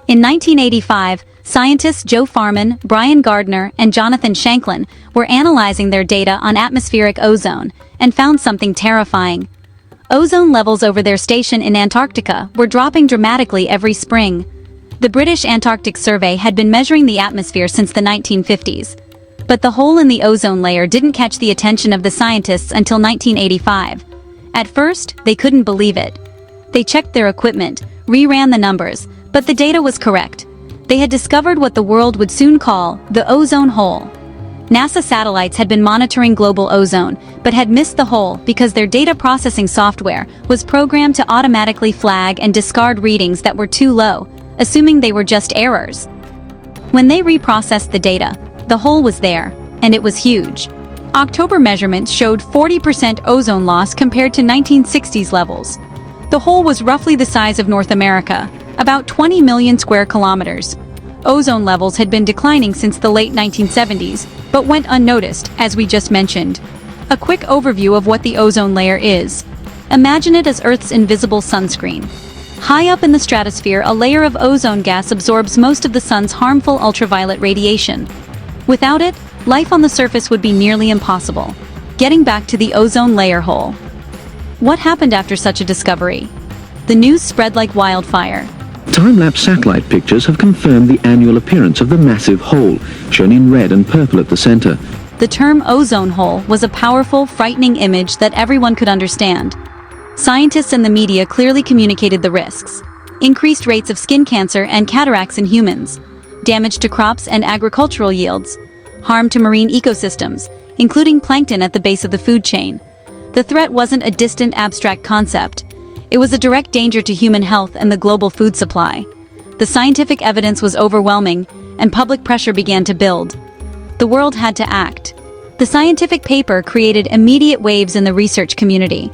In 1985, scientists Joe Farman, Brian Gardner, and Jonathan Shanklin were analyzing their data on atmospheric ozone and found something terrifying. Ozone levels over their station in Antarctica were dropping dramatically every spring. The British Antarctic Survey had been measuring the atmosphere since the 1950s. But the hole in the ozone layer didn't catch the attention of the scientists until 1985. At first, they couldn't believe it. They checked their equipment, reran the numbers, but the data was correct. They had discovered what the world would soon call the ozone hole. NASA satellites had been monitoring global ozone, but had missed the hole because their data processing software was programmed to automatically flag and discard readings that were too low, assuming they were just errors. When they reprocessed the data, the hole was there, and it was huge. October measurements showed 40% ozone loss compared to 1960s levels. The hole was roughly the size of North America, about 20 million square kilometers. Ozone levels had been declining since the late 1970s, but went unnoticed, as we just mentioned. A quick overview of what the ozone layer is. Imagine it as Earth's invisible sunscreen. High up in the stratosphere, a layer of ozone gas absorbs most of the sun's harmful ultraviolet radiation. Without it, life on the surface would be nearly impossible. Getting back to the ozone layer hole. What happened after such a discovery? The news spread like wildfire. Time-lapse satellite pictures have confirmed the annual appearance of the massive hole, shown in red and purple at the center. The term ozone hole was a powerful, frightening image that everyone could understand. Scientists and the media clearly communicated the risks. Increased rates of skin cancer and cataracts in humans, damage to crops and agricultural yields, harm to marine ecosystems, including plankton at the base of the food chain. The threat wasn't a distant abstract concept. It was a direct danger to human health and the global food supply. The scientific evidence was overwhelming, and public pressure began to build. The world had to act. The scientific paper created immediate waves in the research community.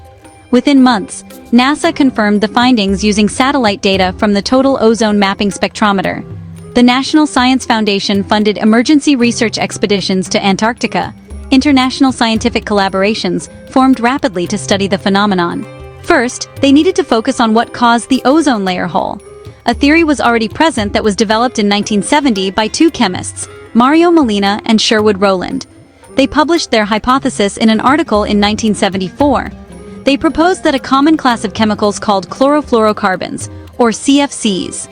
Within months, NASA confirmed the findings using satellite data from the Total Ozone Mapping Spectrometer. The National Science Foundation funded emergency research expeditions to Antarctica. International scientific collaborations formed rapidly to study the phenomenon. First, they needed to focus on what caused the ozone layer hole. A theory was already present that was developed in 1970 by two chemists, Mario Molina and Sherwood Rowland. They published their hypothesis in an article in 1974. They proposed that a common class of chemicals called chlorofluorocarbons, or CFCs.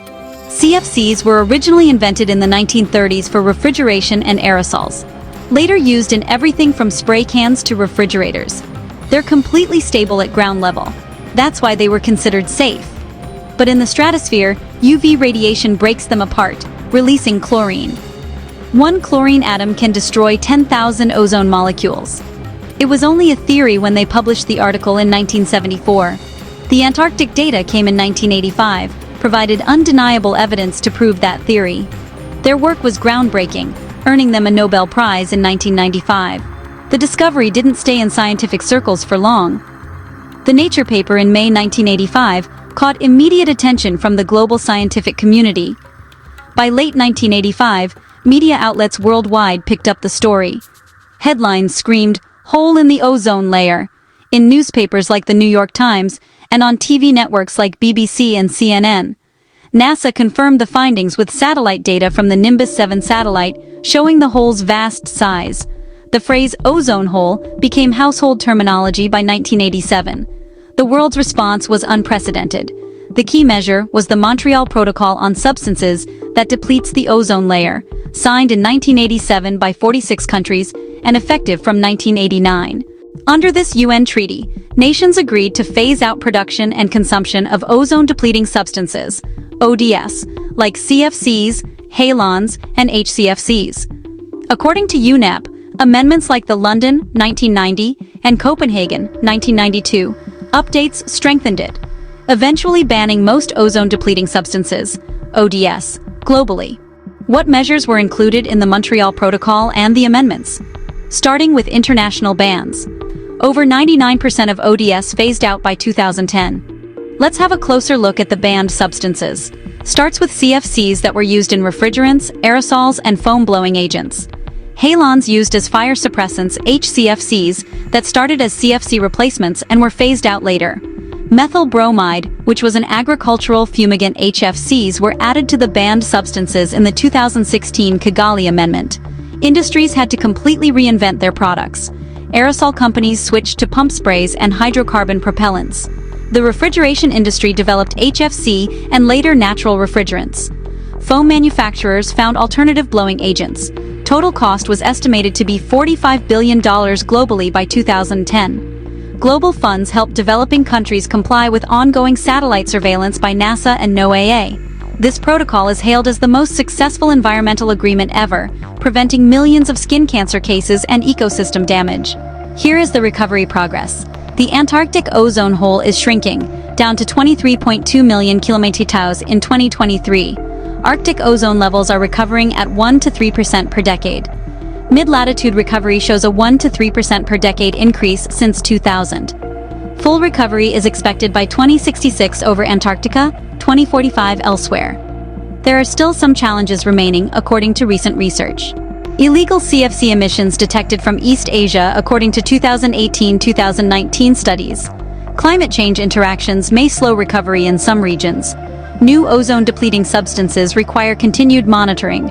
CFCs were originally invented in the 1930s for refrigeration and aerosols, later used in everything from spray cans to refrigerators. They're completely stable at ground level. That's why they were considered safe. But in the stratosphere, UV radiation breaks them apart, releasing chlorine. One chlorine atom can destroy 10,000 ozone molecules. It was only a theory when they published the article in 1974. The Antarctic data came in 1985, provided undeniable evidence to prove that theory. Their work was groundbreaking, earning them a Nobel Prize in 1995. The discovery didn't stay in scientific circles for long. The Nature paper in May 1985 caught immediate attention from the global scientific community. By late 1985, media outlets worldwide picked up the story. Headlines screamed, "Hole in the ozone layer," in newspapers like the New York Times and on TV networks like BBC and CNN. NASA confirmed the findings with satellite data from the Nimbus 7 satellite, showing the hole's vast size. The phrase ozone hole became household terminology by 1987. The world's response was unprecedented. The key measure was the Montreal Protocol on substances that depletes the ozone layer, signed in 1987 by 46 countries and effective from 1989. Under this UN treaty, nations agreed to phase out production and consumption of ozone-depleting substances, ODS, like CFCs, halons, and HCFCs. According to UNEP, amendments like the London 1990 and Copenhagen 1992 updates strengthened it, eventually banning most ozone-depleting substances, ODS, globally. What measures were included in the Montreal Protocol and the amendments? Starting with international bans. Over 99% of ODS phased out by 2010. Let's have a closer look at the banned substances. Starts with CFCs that were used in refrigerants, aerosols, and foam-blowing agents. Halons used as fire suppressants, HCFCs, that started as CFC replacements and were phased out later. Methyl bromide, which was an agricultural fumigant HFCs, were added to the banned substances in the 2016 Kigali Amendment. Industries had to completely reinvent their products. Aerosol companies switched to pump sprays and hydrocarbon propellants. The refrigeration industry developed HFC and later natural refrigerants. Foam manufacturers found alternative blowing agents. Total cost was estimated to be $45 billion globally by 2010. Global funds helped developing countries comply with ongoing satellite surveillance by NASA and NOAA. This protocol is hailed as the most successful environmental agreement ever, preventing millions of skin cancer cases and ecosystem damage. Here is the recovery progress. The Antarctic ozone hole is shrinking, down to 23.2 million kilometers in 2023. Arctic ozone levels are recovering at 1 to 3% per decade. Mid-latitude recovery shows a 1 to 3% per decade increase since 2000. Full recovery is expected by 2066 over Antarctica, 2045 elsewhere. There are still some challenges remaining, according to recent research. Illegal CFC emissions detected from East Asia, according to 2018-2019 studies. Climate change interactions may slow recovery in some regions. New ozone-depleting substances require continued monitoring.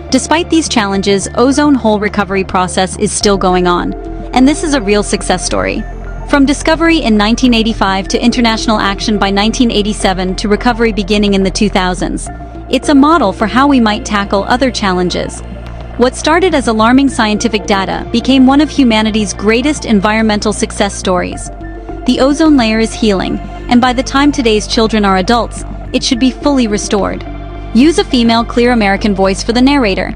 Despite these challenges, ozone hole recovery process is still going on, and this is a real success story. From discovery in 1985 to international action by 1987 to recovery beginning in the 2000s, it's a model for how we might tackle other challenges. What started as alarming scientific data became one of humanity's greatest environmental success stories. The ozone layer is healing, and by the time today's children are adults, it should be fully restored. Use a female, clear American voice for the narrator.